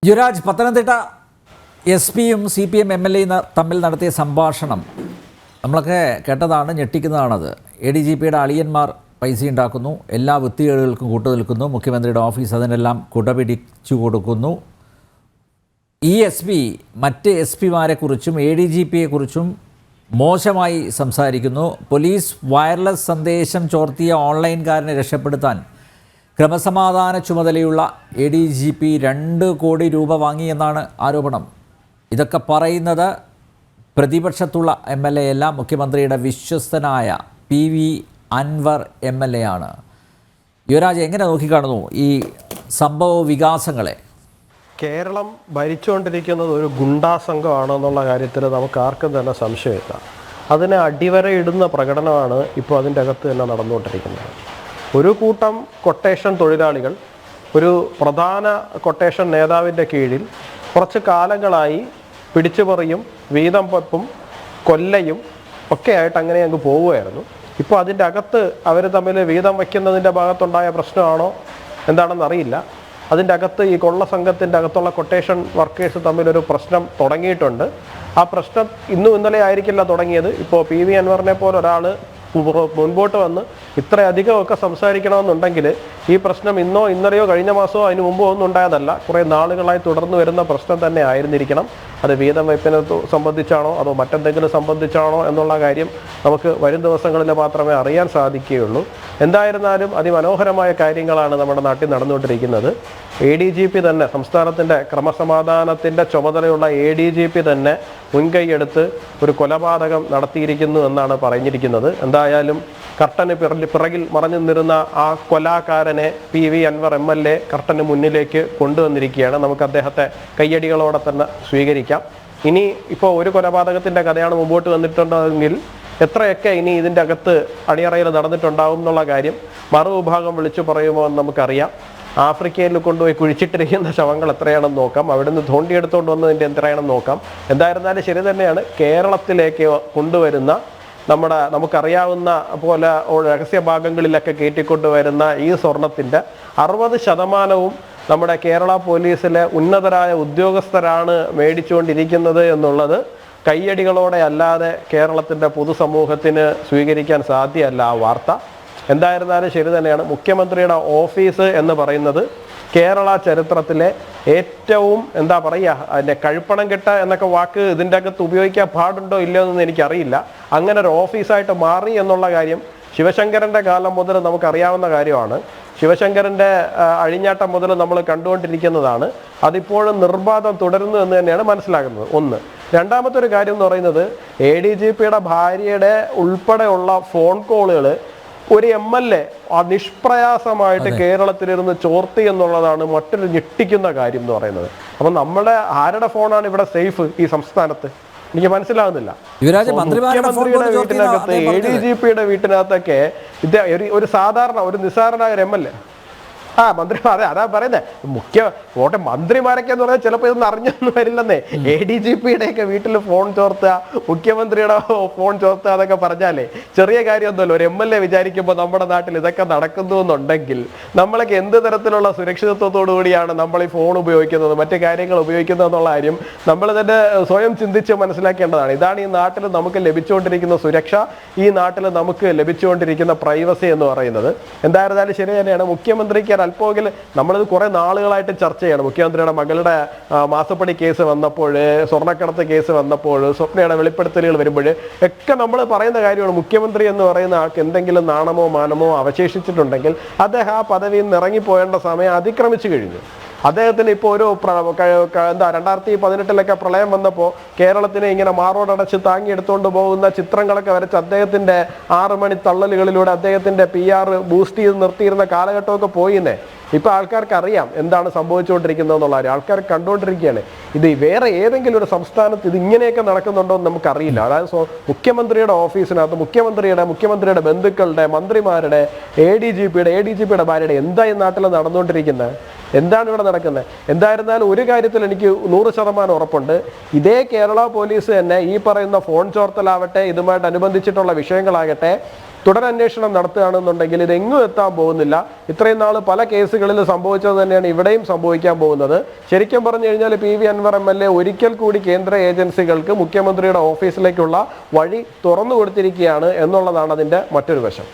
Yuvraj, Pathanamthitta S പിയും CPM MLA തമ്മിൽ നടത്തിയ സംഭാഷണം നമ്മളൊക്കെ കേട്ടതാണ്, ഞെട്ടിക്കുന്നതാണത്. ADGPയുടെ അളിയന്മാർ പൈസ ഉണ്ടാക്കുന്നു, എല്ലാ വൃത്തികേടുകൾക്കും കൂട്ടുനിൽക്കുന്നു, മുഖ്യമന്ത്രിയുടെ ഓഫീസ് അതിനെല്ലാം കുടപിടിച്ചു കൊടുക്കുന്നു. ഈ SP മറ്റ് SP മാരെക്കുറിച്ചും ADGPയെക്കുറിച്ചും മോശമായി സംസാരിക്കുന്നു. പോലീസ് വയർലെസ് സന്ദേശം ചോർത്തിയ ഓൺലൈൻകാരനെ രക്ഷപ്പെടുത്താൻ ക്രമസമാധാന ചുമതലയുള്ള ADGP 2 കോടി രൂപ വാങ്ങിയെന്നാണ് ആരോപണം. ഇതൊക്കെ പറയുന്നത് പ്രതിപക്ഷത്തുള്ള MLA അല്ല, മുഖ്യമന്ത്രിയുടെ വിശ്വസ്തനായ PV അൻവർ MLA ആണ്. യുവരാജ്, എങ്ങനെ നോക്കിക്കാണുന്നു ഈ സംഭവ വികാസങ്ങളെ? കേരളം ഭരിച്ചുകൊണ്ടിരിക്കുന്നത് ഒരു ഗുണ്ടാ സംഘമാണെന്നുള്ള കാര്യത്തിൽ നമുക്ക് ആർക്കും തന്നെ സംശയമില്ല. അതിനെ അടിവരയിടുന്ന പ്രകടനമാണ് ഇപ്പോൾ അതിൻ്റെ അകത്ത് തന്നെ നടന്നുകൊണ്ടിരിക്കുന്നത്. ഒരു കൂട്ടം കൊട്ടേഷൻ തൊഴിലാളികൾ ഒരു പ്രധാന കൊട്ടേഷൻ നേതാവിൻ്റെ കീഴിൽ കുറച്ച് കാലങ്ങളായി പിടിച്ചുപറിയും വീതം വെപ്പും കൊല്ലയും ഒക്കെ ആയിട്ട് അങ്ങനെ അങ്ങ് പോവുകയായിരുന്നു. ഇപ്പോൾ അതിൻ്റെ അകത്ത് അവർ തമ്മിൽ വീതം വയ്ക്കുന്നതിൻ്റെ ഭാഗത്തുണ്ടായ പ്രശ്നമാണോ എന്താണെന്നറിയില്ല. അതിൻ്റെ അകത്ത് ഈ കൊള്ള സംഘത്തിൻ്റെ അകത്തുള്ള കൊട്ടേഷൻ വർക്കേഴ്സ് തമ്മിലൊരു പ്രശ്നം തുടങ്ങിയിട്ടുണ്ട്. ആ പ്രശ്നം ഇന്നും ഇന്നലെ ആയിരിക്കില്ല തുടങ്ങിയത്. ഇപ്പോൾ PV അൻവറിനെ പോലെ ഒരാൾ മുൻപോട്ട് വന്ന് ഇത്രയധികമൊക്കെ സംസാരിക്കണമെന്നുണ്ടെങ്കിൽ ഈ പ്രശ്നം ഇന്നോ ഇന്നലെയോ കഴിഞ്ഞ മാസമോ അതിന് മുമ്പോ ഒന്നും ഉണ്ടായതല്ല, കുറേ നാളുകളായി തുടർന്ന് വരുന്ന പ്രശ്നം തന്നെ ആയിരുന്നിരിക്കണം. അത് വീതം വയ്പ്പിനെ സംബന്ധിച്ചാണോ അതോ മറ്റെന്തെങ്കിലും സംബന്ധിച്ചാണോ എന്നുള്ള കാര്യം നമുക്ക് വരും ദിവസങ്ങളിൽ മാത്രമേ അറിയാൻ സാധിക്കുകയുള്ളൂ. എന്തായിരുന്നാലും അതിമനോഹരമായ കാര്യങ്ങളാണ് നമ്മുടെ നാട്ടിൽ നടന്നുകൊണ്ടിരിക്കുന്നത്. ADGP തന്നെ, സംസ്ഥാനത്തിൻ്റെ ക്രമസമാധാനത്തിൻ്റെ ചുമതലയുള്ള ADGP തന്നെ മുൻകൈയെടുത്ത് ഒരു കൊലപാതകം നടത്തിയിരിക്കുന്നു എന്നാണ് പറഞ്ഞിരിക്കുന്നത്. എന്തായാലും കർട്ടന് പിറകിൽ മറഞ്ഞു നിന്നിരുന്ന ആ കൊലാകാരനെ PV അൻവർ MLA കർട്ടന് മുന്നിലേക്ക് കൊണ്ടുവന്നിരിക്കുകയാണ്. നമുക്ക് അദ്ദേഹത്തെ കയ്യടികളോടെ തന്നെ സ്വീകരിക്കാം. ഇനി ഇപ്പോൾ ഒരു കൊലപാതകത്തിൻ്റെ കഥയാണ് മുമ്പോട്ട് വന്നിട്ടുണ്ടെങ്കിൽ എത്രയൊക്കെ ഇനി ഇതിൻ്റെ അകത്ത് അണിയറയിൽ നടന്നിട്ടുണ്ടാവും എന്നുള്ള കാര്യം മറുവിഭാഗം വിളിച്ചു പറയുമോ എന്ന് നമുക്കറിയാം. ആഫ്രിക്കയിൽ കൊണ്ടുപോയി കുഴിച്ചിട്ടിരിക്കുന്ന ശവങ്ങൾ എത്രയാണെന്ന് നോക്കാം, അവിടുന്ന് തോണ്ടിയെടുത്തുകൊണ്ട് വന്നതിൻ്റെ എത്രയാണെന്ന് നോക്കാം. എന്തായിരുന്നാലും ശരി തന്നെയാണ്, കേരളത്തിലേക്ക് കൊണ്ടുവരുന്ന നമുക്കറിയാവുന്ന പോലെ രഹസ്യഭാഗങ്ങളിലൊക്കെ കയറ്റിക്കൊണ്ടുവരുന്ന ഈ സ്വർണത്തിൻ്റെ 60% നമ്മുടെ കേരള പോലീസിലെ ഉന്നതരായ ഉദ്യോഗസ്ഥരാണ് മേടിച്ചുകൊണ്ടിരിക്കുന്നത് എന്നുള്ളത് കയ്യടികളോടെ അല്ലാതെ കേരളത്തിൻ്റെ പൊതുസമൂഹത്തിന് സ്വീകരിക്കാൻ സാധ്യമല്ല ആ വാർത്ത. എന്തായിരുന്നാലും ശരി തന്നെയാണ്, മുഖ്യമന്ത്രിയുടെ ഓഫീസ് എന്ന് പറയുന്നത് കേരള ചരിത്രത്തിലെ ഏറ്റവും എന്താ പറയുക, അതിൻ്റെ കഴുപ്പണം കെട്ട എന്നൊക്കെ വാക്ക് ഇതിൻ്റെ അകത്ത് ഉപയോഗിക്കാൻ പാടുണ്ടോ ഇല്ലയോ എന്നൊന്നും എനിക്കറിയില്ല. അങ്ങനെ ഒരു ഓഫീസായിട്ട് മാറി എന്നുള്ള കാര്യം ശിവശങ്കരൻ്റെ കാലം മുതൽ നമുക്കറിയാവുന്ന കാര്യമാണ്. ശിവശങ്കരൻ്റെ അഴിഞ്ഞാട്ടം മുതൽ നമ്മൾ കണ്ടുകൊണ്ടിരിക്കുന്നതാണ്. അതിപ്പോഴും നിർബാധം തുടരുന്നു എന്ന് തന്നെയാണ് മനസ്സിലാകുന്നത്. ഒന്ന്. രണ്ടാമത്തെ ഒരു കാര്യം എന്ന് പറയുന്നത്, ADGPയുടെ ഭാര്യയുടെ ഉൾപ്പെടെയുള്ള ഫോൺ കോളുകൾ ഒരു MLA നിഷ്പ്രയാസമായിട്ട് കേരളത്തിലിരുന്ന് ചോർത്തി എന്നുള്ളതാണ് മറ്റൊരു ഞെട്ടിക്കുന്ന കാര്യം എന്ന് പറയുന്നത്. അപ്പം നമ്മുടെ ആരുടെ ഫോണാണ് ഇവിടെ സേഫ് ഈ സംസ്ഥാനത്ത്? എനിക്ക് മനസ്സിലാകുന്നില്ല. മുഖ്യമന്ത്രിയുടെ വീട്ടിനകത്ത് ADGPയുടെ വീട്ടിനകത്തൊക്കെ ഒരു നിസ്സാരനായ ഒരു MLA മന്ത്രിമാരെ അതാ പറയുന്നത്. മന്ത്രിമാരൊക്കെ എന്ന് പറഞ്ഞാൽ ചിലപ്പോൾ ഇതൊന്നും അറിഞ്ഞൊന്നും വരില്ലെന്നേ. ADGPയുടെയൊക്കെ വീട്ടിൽ ഫോൺ ചോർത്തുക, മുഖ്യമന്ത്രിയുടെ ഫോൺ ചോർത്തുക എന്നൊക്കെ പറഞ്ഞാലേ ചെറിയ കാര്യമൊന്നുമല്ലോ. ഒരു MLA വിചാരിക്കുമ്പോൾ നമ്മുടെ നാട്ടിൽ ഇതൊക്കെ നടക്കുന്നു എന്നുണ്ടെങ്കിൽ നമ്മളൊക്കെ എന്ത് തരത്തിലുള്ള സുരക്ഷിതത്വത്തോടു കൂടിയാണ് നമ്മൾ ഈ ഫോൺ ഉപയോഗിക്കുന്നത്, മറ്റു കാര്യങ്ങൾ ഉപയോഗിക്കുന്നത് എന്നുള്ള കാര്യം നമ്മൾ തന്നെ സ്വയം ചിന്തിച്ച് മനസ്സിലാക്കേണ്ടതാണ്. ഇതാണ് ഈ നാട്ടിൽ നമുക്ക് ലഭിച്ചുകൊണ്ടിരിക്കുന്ന സുരക്ഷ, ഈ നാട്ടിൽ നമുക്ക് ലഭിച്ചുകൊണ്ടിരിക്കുന്ന പ്രൈവസി എന്ന് പറയുന്നത്. എന്തായിരുന്നാലും ശരി തന്നെയാണ്, മുഖ്യമന്ത്രിക്ക് അല്പമെങ്കിൽ നമ്മളിത് കുറെ നാളുകളായിട്ട് ചർച്ച ചെയ്യണം. മുഖ്യമന്ത്രിയുടെ മകളുടെ മാസപ്പടി കേസ് വന്നപ്പോൾ, സ്വർണ്ണക്കടത്ത് കേസ് വന്നപ്പോൾ, സ്വപ്നയുടെ വെളിപ്പെടുത്തലുകൾ വരുമ്പോൾ ഒക്കെ നമ്മൾ പറയുന്ന കാര്യമാണ്, മുഖ്യമന്ത്രി എന്ന് പറയുന്ന ആൾക്ക് എന്തെങ്കിലും നാണമോ മാനമോ അവശേഷിച്ചിട്ടുണ്ടെങ്കിൽ അദ്ദേഹം ആ പദവിയിൽ നിന്ന് ഇറങ്ങിപ്പോയേണ്ട സമയം അതിക്രമിച്ചു കഴിഞ്ഞു. അദ്ദേഹത്തിന് ഇപ്പോൾ ഒരു 2018 പ്രളയം വന്നപ്പോൾ കേരളത്തിനെ ഇങ്ങനെ മാറോടടച്ച് താങ്ങിയെടുത്തുകൊണ്ട് പോകുന്ന ചിത്രങ്ങളൊക്കെ വരച്ച് അദ്ദേഹത്തിൻ്റെ 6 മണി തള്ളലുകളിലൂടെ അദ്ദേഹത്തിൻ്റെ PR ബൂസ്റ്റ് ചെയ്ത് നിർത്തിയിരുന്ന കാലഘട്ടമൊക്കെ പോയിന്നേ. ഇപ്പോൾ ആൾക്കാർക്ക് അറിയാം എന്താണ് സംഭവിച്ചുകൊണ്ടിരിക്കുന്നത് എന്നുള്ള കാര്യം. ആൾക്കാർ കണ്ടുകൊണ്ടിരിക്കുകയാണ്. ഇത് വേറെ ഏതെങ്കിലും ഒരു സംസ്ഥാനത്ത് ഇത് ഇങ്ങനെയൊക്കെ നടക്കുന്നുണ്ടോ എന്ന് നമുക്കറിയില്ല. അതായത് മുഖ്യമന്ത്രിയുടെ ഓഫീസിനകത്ത് മുഖ്യമന്ത്രിയുടെ ബന്ധുക്കളുടെ, മന്ത്രിമാരുടെ, ADGPയുടെ ഭാര്യയുടെ എന്താ ഈ നാട്ടിൽ നടന്നുകൊണ്ടിരിക്കുന്നത്? എന്താണ് ഇവിടെ നടക്കുന്നത്? എന്തായിരുന്നാലും ഒരു കാര്യത്തിൽ എനിക്ക് 100% ഉറപ്പുണ്ട്. ഇതേ കേരള പോലീസ് തന്നെ ഈ പറയുന്ന ഫോൺ ചോർത്തലാവട്ടെ, ഇതുമായിട്ട് അനുബന്ധിച്ചിട്ടുള്ള വിഷയങ്ങളാകട്ടെ, തുടരന്വേഷണം നടത്തുകയാണെന്നുണ്ടെങ്കിൽ ഇതെങ്ങും എത്താൻ പോകുന്നില്ല. ഇത്രയും നാൾ പല കേസുകളിൽ സംഭവിച്ചത് തന്നെയാണ് ഇവിടെയും സംഭവിക്കാൻ പോകുന്നത്. ശരിക്കും പറഞ്ഞു കഴിഞ്ഞാൽ PV അൻവർ MLA ഒരിക്കൽ കൂടി കേന്ദ്ര ഏജൻസികൾക്ക് മുഖ്യമന്ത്രിയുടെ ഓഫീസിലേക്കുള്ള വഴി തുറന്നു കൊടുത്തിരിക്കുകയാണ് എന്നുള്ളതാണ് അതിൻ്റെ മറ്റൊരു വശം.